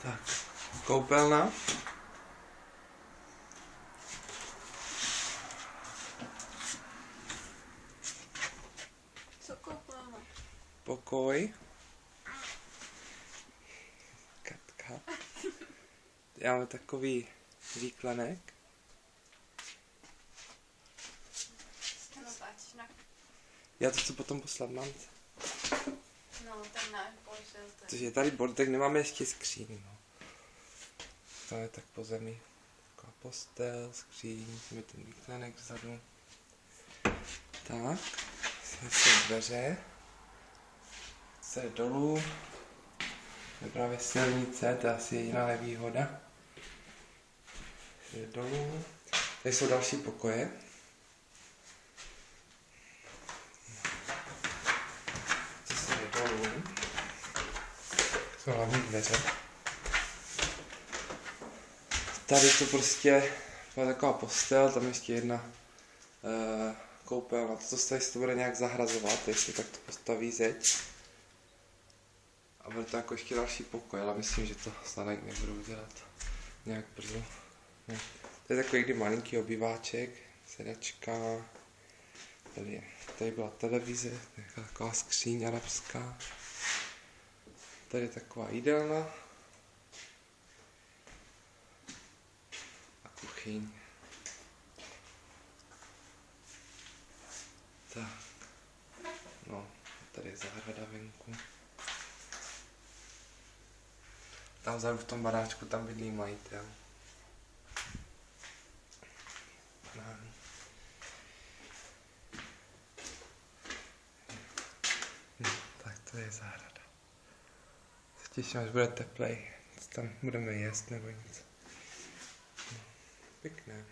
Tak, koupelna. Co koupelna? Pokoj. Katka. Já mám takový výklenek. Já to chci potom poslat mamce. No, tak ne, pošel to. Což je tady bod, tak nemáme ještě skříň, no. To je tak po zemi. Taková postel, skříň, je ten výklenek vzadu. Tak, jsou dveře. Se jde dolů. Je právě silnice, to je asi jediná nevýhoda. Jde dolů. Tady jsou další pokoje. Zase jde dolů. Jsou hlavní dveře. Tady to prostě je taková postel, tam ještě jedna koupelna. To se to bude nějak zahrazovat, jestli tak to postaví zeď. A bude to jako ještě další pokoj, ale myslím, že to snad nebudou dělat nějak brzo. Ne. To je takový malinký obýváček, sedačka. Tady byla televize, taková skříň arabská. Tady je taková jídelna. A kuchyň. Tak. No, tady je zahrada venku. Tam vzadu v tom baráčku tam bydlí majitel. No, tak to je zahrada. Se těším, až bude teplej. Tam budeme jíst nebo něco. No, pěkné.